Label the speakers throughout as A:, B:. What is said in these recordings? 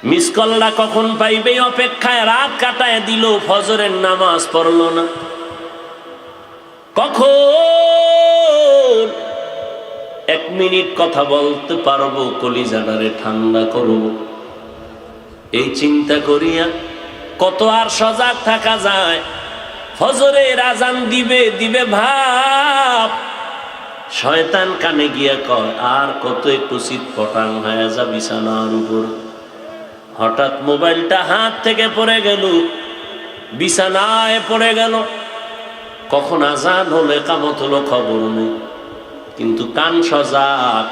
A: Miss কলটা কখন পাইবে অপেক্ষায় রাত কাটায় দিল, ফজরের নামাজ পড়লো না। কখন 1 মিনিট কথা বলতে পারবো, কলিজাটারে ঠান্ডা করব, এই চিন্তা করিয়া কত আর সজাগ থাকা যায়। ফজরের আজান দিবে দিবে ভাব, শয়তান কানে গিয়া কয় আর কত একটু চিৎপটাং হয়ে যা বিছানার উপর। হঠাৎ মোবাইলটা হাত থেকে পড়ে গেল, বিছানায় পড়ে গেল। কখন আজান হলে কামত হলো খবর নেই, কিন্তু কান সজাগ।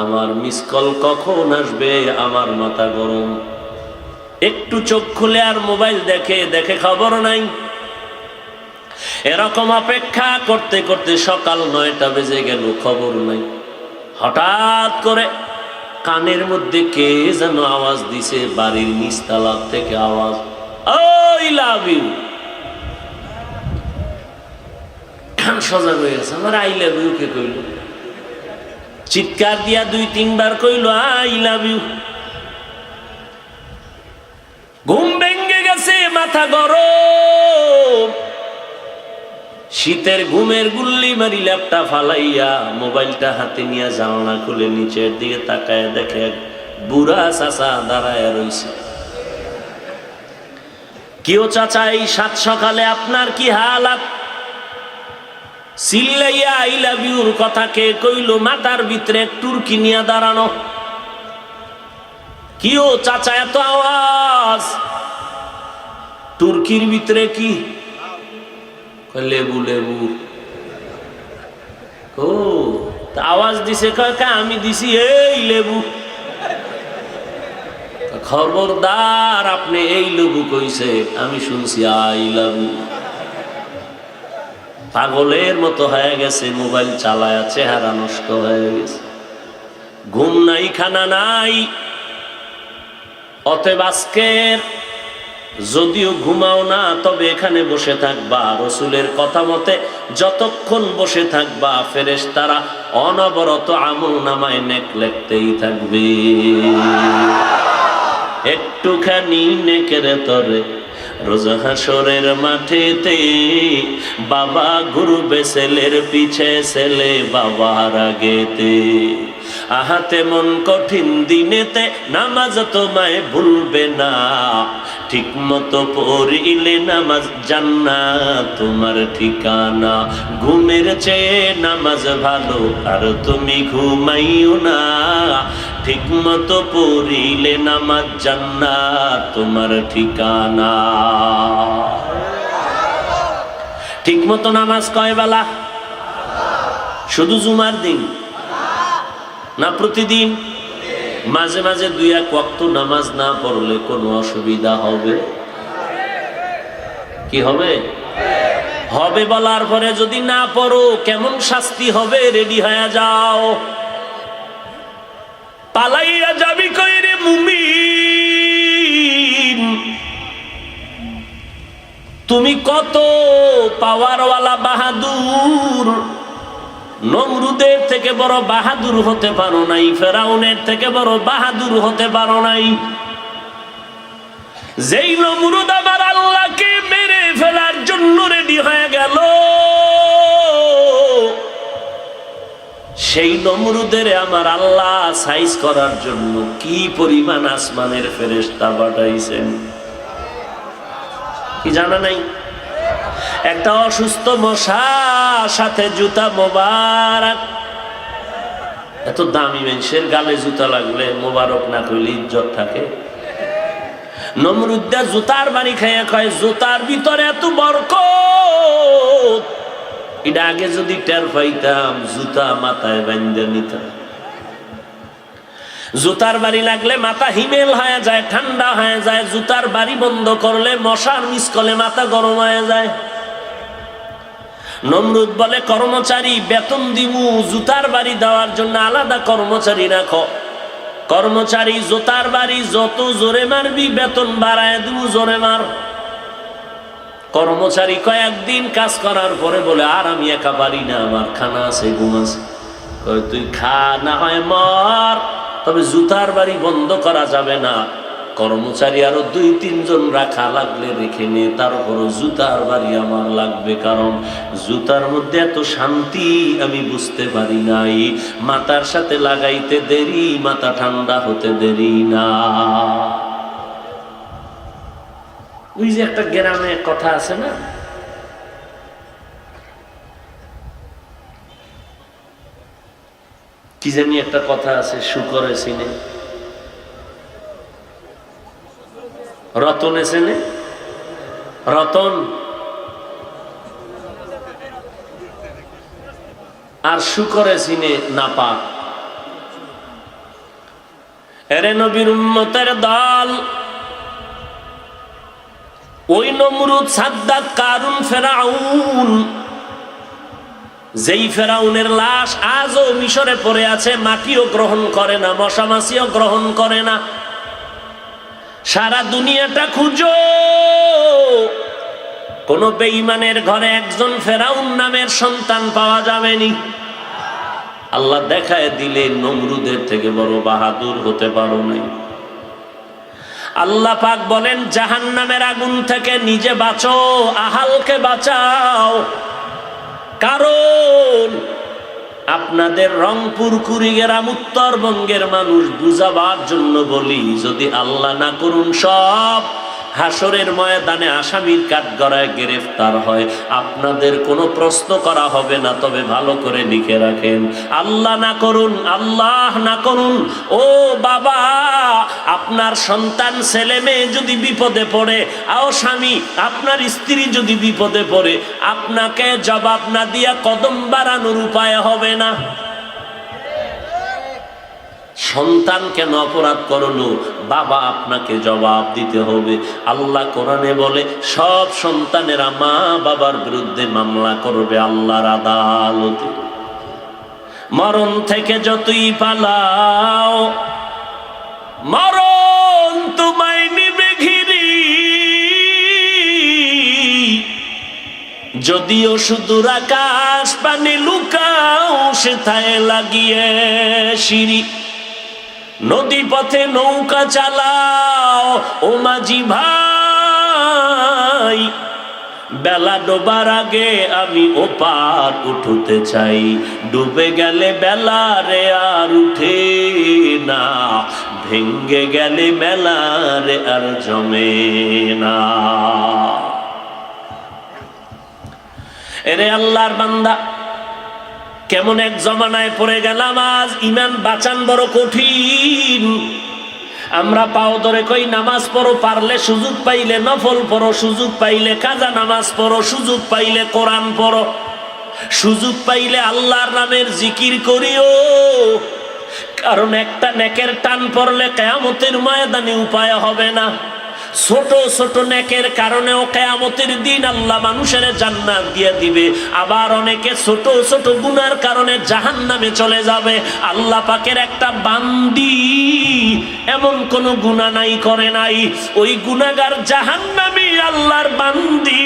A: আমার মিস কল কখন আসবে, আমার মাথা গরম। একটু চোখ খুলে আর মোবাইল দেখে দেখে খবর নাই। এরকম অপেক্ষা করতে করতে সকাল 9টা বেজে গেল, খবর নাই। হঠাৎ করে কানের মধ্যে কে যেন আওয়াজ দিছে, বাড়ির নিচতলা থেকে আওয়াজ, আই লাভ ইউ। কান সজাগ হয়ে গেছে, আমার আই লাভ ইউ কে কইল? চিৎকার দিয়া 2-3 বার কইল আই লাভ ইউ। ঘুম ভেঙে গেছে, মাথা গরম। শীতের ঘুমের গুল্লি মারি ল্যাপটা ফালাইয়া মোবাইলটা হাতে নিয়ে জানলা খুলে নিচের দিকে তাকায় দেখে বুড়া চাচা দাঁড়ায় রইছে। কেউ চাচা, এই 7 সকালে আপনার কি হালাত? চিল্লাইয়া আই লাভ ইউর কথা কে কইল? মাথার ভিতরে টুরকি নিয়ে দাঁড়ানো। কিও চাচা এত আওয়াজ? তুর্কির ভিতরে কি? লেবু লেবু। ও আওয়াজ দিছে, কাকা আমি দিছি এই লেবু। খবরদার, আপনি এই লেবু কইছে, আমি শুনছি আই লাভ ইউ। পাগলের মতো হয়ে গেছে, মোবাইল চালায়, চেহারা নষ্ট হয়ে গেছে। ঘুম নাই, খানা নাই। অতএব আজকের যদিও ঘুমাও না, তবে এখানে বসে থাকবা, রসুলের কথা মতে যতক্ষণ বসে থাকবা ফেরেশতারা অনবরত আমল নামায় নেক লিখতেই থাকবে। একটুখানি নেকের তরে রোজ হাসরের মাঠেতে বাবা ঘুরবে ছেলের পিছে, ছেলে বাবার আগেতে। আহাতে মন কঠিন দিনেতে নামাজ তোমায় ভুলবে না, ঠিক মতো পড়িলে নামাজ জান্নাত তোমার ঠিকানা। ঘুমের চেয়ে নামাজ ভালো, আর তুমি ঘুমাইও না, ঠিক মতো পড়িলে নামাজ জান্নাত তোমার ঠিকানা। ঠিক মতো নামাজ কয় বেলা? শুধু জুমার দিন না প্রতিদিন? মাঝে মাঝে 2-1 ওয়াক্ত নামাজ না পড়লে কোনো অসুবিধা হবে? কি হবে? হবে বলার পরে যদি না পড়ো কেমন শাস্তি হবে, রেডি হয়ে যাও। পালাইয়া যাবি কইরে মুমিন, তুমি কত পাওয়ারওয়ালা বাহাদুর। নমরুদের থেকে বড় বাহাদুর হতে পারো নাই, ফেরাউনের থেকে বড় বাহাদুর হতে পারো নাই। যেই নমরুদ আমার আল্লাহকে মেরে ফেলার জন্য রেডি হয়ে গেল, সেই নমরুদের আমার আল্লাহ সাইজ করার জন্য কি পরিমাণ আসমানের ফেরেশতা পাঠাইছেন, কি জানা নাই? একটা অসুস্থ মশা, সাথে জুতা মোবারক। এত দামি মানুষের গালে জুতা লাগলে মোবারক না কইলে ইজ্জত থাকে? নমরুদ্দা জুতার বাড়ি খাইয়া কয় জুতার ভিতরে এত বরকত, এটা আগে যদি টের পাইতাম জুতা মাথায় বাঁধে নিতাম। জুতার বাড়ি লাগলে মাথা হিমেল হয়ে যায়, ঠান্ডা হয়ে যায়। জুতার বাড়ি বন্ধ করলে মশার মিসকলে মাথা গরম হয়ে যায়। নমরুদ বলে কর্মচারী বেতন দিমু, জুতার বাড়ি দেওয়ার জন্য আলাদা কর্মচারী রাখো। কর্মচারী জুতার বাড়ি যত জোরে মারবি বেতন বাড়ায় দিমু, জোরে মার। কর্মচারী কয়েকদিন কাজ করার পরে বলে আর আমি একা পারি না, আমার খানা আছে, ঘুম আছে। তুই খা, না হয় মর, তবে জুতার বাড়ি বন্ধ করা যাবে না। কর্মচারী আরো 2-3 জন রাখা লাগলে রেখে নে, তারপরও জুতার বাড়ি আমার লাগবে, কারণ জুতার মধ্যে এত শান্তি আমি বুঝতে পারি নাই। মাথার সাথে লাগাইতে দেরি, মাথা ঠান্ডা হতে দেরি না। ওই যে একটা গ্রামে কথা আছে না, কি জানি একটা কথা আছে, শুকরে চিনে, রতনে চেনে, রতন আর শুকরে চিনে নাপাক। এরে নবীর উম্মতের দল, ওই নমরুদ, সাদ্দাত, কারুন, ফেরাউন, যেই ফেরাউনের লাশ আজও মিশরে পড়ে আছে, মাটিও গ্রহণ করে না, মশামাছিও গ্রহণ করে না। সারা দুনিয়াটা খুঁজো, কোন বেঈমানের ঘরে একজন ফেরাউন নামের সন্তান পাওয়া যাবেনি। আল্লাহ দেখায় দিলে নমরুদের থেকে বড় বাহাদুর হতে পারো নাই। আল্লাহ পাক বলেন, জাহান্নামের আগুন থেকে নিজে বাঁচো, আহালকে বাঁচাও। কারণ আপনাদের রংপুর, কুড়িগ্রাম, উত্তরবঙ্গের মানুষ বুঝাবার জন্য বলি, যদি আল্লাহ না করুন সব হাসরের ময়দানে আসামির কাঠগড়ায় গ্রেফতার হয়, আপনাদের কোনো প্রশ্ন করা হবে না। তবে ভালো করে লিখে রাখেন, আল্লাহ না করুন, আল্লাহ না করুন, ও বাবা, আপনার সন্তান, ছেলে মেয়ে যদি বিপদে পড়ে, আও স্বামী, আপনার স্ত্রী যদি বিপদে পড়ে, আপনাকে জবাব না দিয়া কদম বাড়ানোর উপায় হবে না। সন্তান কেন অপরাধ করলো, বাবা আপনাকে জবাব দিতে হবে। আল্লাহ কোরআনে বলে, সব সন্তানেরা মা বাবার বিরুদ্ধে মামলা করবে আল্লাহর আদালতে। মরণ থেকে যতই পালাও, মরণ তোমায় নিবে ঘিরি। যদিও সুদূর আকাশ পানে লুকাও, সেথায় লাগিয়ে সিঁড়ি। নদী পথে নৌকা চালাও, ও মাঝি ভাই, বেলা ডোবার আগে আমি ওপার উঠতে চাই। ডুবে গেলে বেলা রে আর উঠে না, ভেঙ্গে গেলে মেলা রে আর জমে না। এরে আল্লাহর বান্দা, কেমন এক জমানায় পড়ে গেলাম আজ। ইমান বাঁচান বড় কঠিন। আমরা পাও ধরে কই নামাজ পড়ো, পারলে সুযোগ পাইলে নফল পড়ো, সুযোগ পাইলে কাজা নামাজ পড়ো, সুযোগ পাইলে কোরআন পড়ো, সুযোগ পাইলে আল্লাহর নামের জিকির করিও। কারণ একটা নেকের টান পড়লে কিয়ামতের ময়দানে উপায় হবে না। ছোট ছোট নেকের কারণেও কিয়ামতের দিন আল্লাহ মানুষের জান্নাত দিয়ে দিবে। আবার অনেকে ছোট ছোট গুনার কারণে জাহান্নামে চলে যাবে। আল্লাহ পাকের একটা বান্দি এমন কোন গুনাহ নাই করে নাই, ওই গুনাহগার জাহান্নামী আল্লাহর বান্দি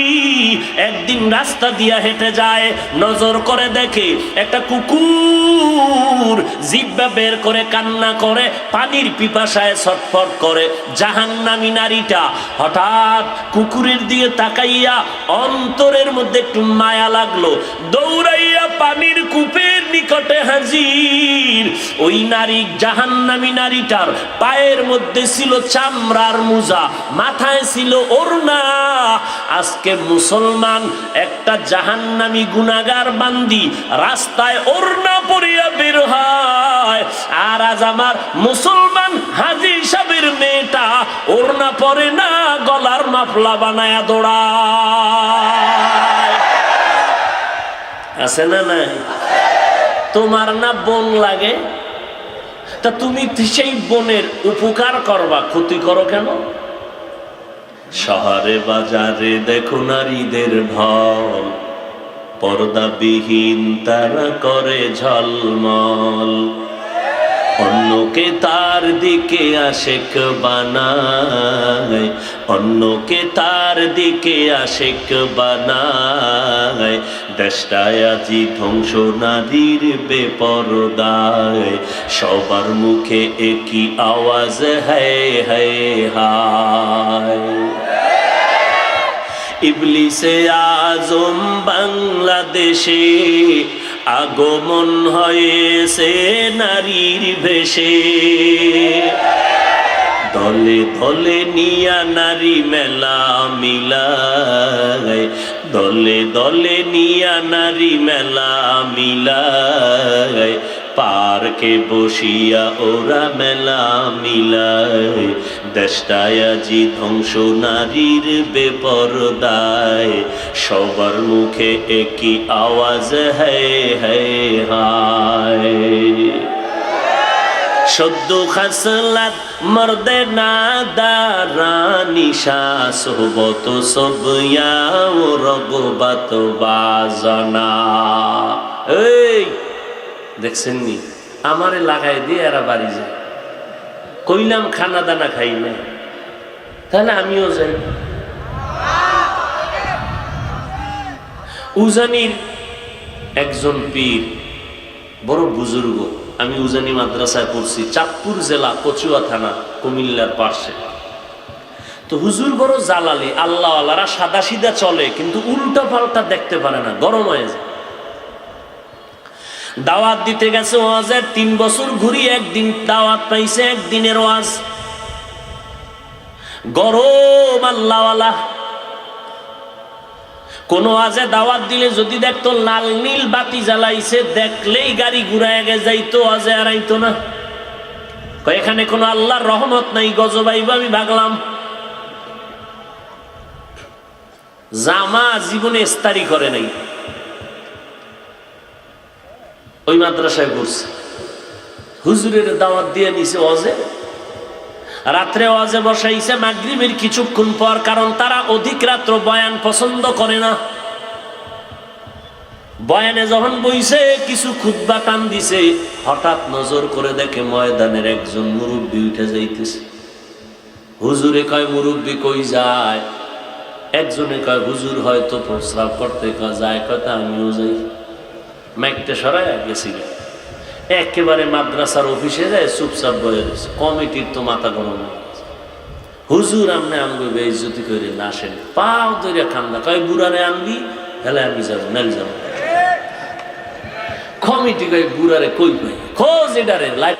A: একদিন রাস্তা দিয়া হেঁটে যায়, নজর করে দেখে একটা কুকুর জিহ্বা বের করে কান্না করে, পানির পিপাসায় ছটফট করে। জাহান্নামী নারীটা হঠাৎ কুকুরের দিকে তাকাইয়া অন্তরের মধ্যে একটু মায়া লাগলো, দৌড়াইয়া পানির কূপের নিকটে হাজির। ওই নারী, জাহান্নামী নারীটার পায়ের মধ্যে ছিল চামড়ার মোজা, মাথায় ছিল ওড়না। আজকে মুসলমান একটা জাহান্নামী গুনাহগার বান্দি রাস্তায় ওড়না পরিয়া বের হয়, আর আজ আমার মুসলমান হাজী সাহেবের মেয়েটা ওড়না পরে না, গলার মাফলা বানায়া দৌড়ায়। আছে না নাই? তোমার না বোন লাগে, তা তুমি সেই বোনের উপকার করবা, ক্ষতি করো কেন? শহরে বাজারে দেখো নারীদের ঢল, পর্দাবিহীন তারা করে ঝলমল। অন্যকে তার দিকে আশেক বানায়, অন্যকে তার দিকে আশেক বানায়। দেশটায় আজি ধ্বংস নারীর বেপরদায়, সবার মুখে একই আওয়াজ হায় হায় হায়। ইবলিসে আজম বাংলাদেশে আগমন হয়েছে নারীর বেশে, দলে দলে নিয়া নারী মেলা মিলায়, দলে দলে নিয়া নারী মেলা মিলায়, পার্কে বসিয়া ওরা মেলা মিলায়, দেশটায় আজি ধ্বংস নারীর বেপরদায়, সবার মুখে একই আওয়াজ হায় হায় হায়। সদ্য খাসলাত মর্দে নাদারা নিশা সোহবত সবয়া ও রগবত বাজনা। এই দেখছেন নি আমারে লাগাই দিয়ে এরা বাড়ি যায়, কইলাম খানা দানা খাই না, তাহলে আমিও যাই। উজানির একজন পীর বড় বুজুর্গ, আমি উজানি মাদ্রাসায় পড়ছি, চাঁদপুর জেলা কচুয়া থানা কুমিল্লার পাশে। তো হুজুর বড় জালালি, আল্লাহ আল্লাহরা সাদা সিধা চলে কিন্তু উল্টা পাল্টা দেখতে পারে না, গরম হয়ে যায়। দাওয়াত দিতে গেছে ওয়াজের 3 বছর ঘুরি একদিন দাওয়াত পাইছে, একদিনের ওয়াজ, গরম আল্লাহওয়ালা। কোন ওয়াজে দাওয়াত দিলে যদি দেখতো লাল নীল বাতি জ্বালাইছে, দেখলেই গাড়ি ঘুরায় গে যাইতো, ওয়াজে আর আইতো না। এখানে কোনো আল্লাহর রহমত নাই, গজবাইব আমি ভাগলাম। জামা জীবনে ইস্তারি করে নাই, ওই মাদ্রাসায় পড়ছে। হুজুরের দাওয়াত দিয়ে নিছে ওয়াজে, রাত্রে ওয়াজে বসাইছে মাগরিবের কিছুক্ষণ পর, কারণ তারা অধিক রাত্র বয়ান পছন্দ করে না। বয়ানে যখন বইছে কিছু খুতবা টান দিছে, হঠাৎ নজর করে দেখে ময়দানের একজন মুরব্বী উঠে যাইতেছে। হুজুরে কয় মুরব্বী কই যায়? একজনে কয় হুজুর হয়তো প্রস্রাব করতে যায়, কয় তা আমিও যাই। মাইকটা সরাই গেছিল, একেবারে মাদ্রাসার অফিসে যায় চুপচাপ বয়ে রয়েছে। কমিটির তো মাথা গরম হয়ে গেছে, হুজুর আমনে আমগো বেইজ্জতি করে না আসেন, পাও ধরে খান্দা, কয় বুড়ারে আনবি, হেলে আমি যাবো, নাল যাবো। কমিটি কয় বুড়ারে কই পাই, খোঁজ এটারে লাইট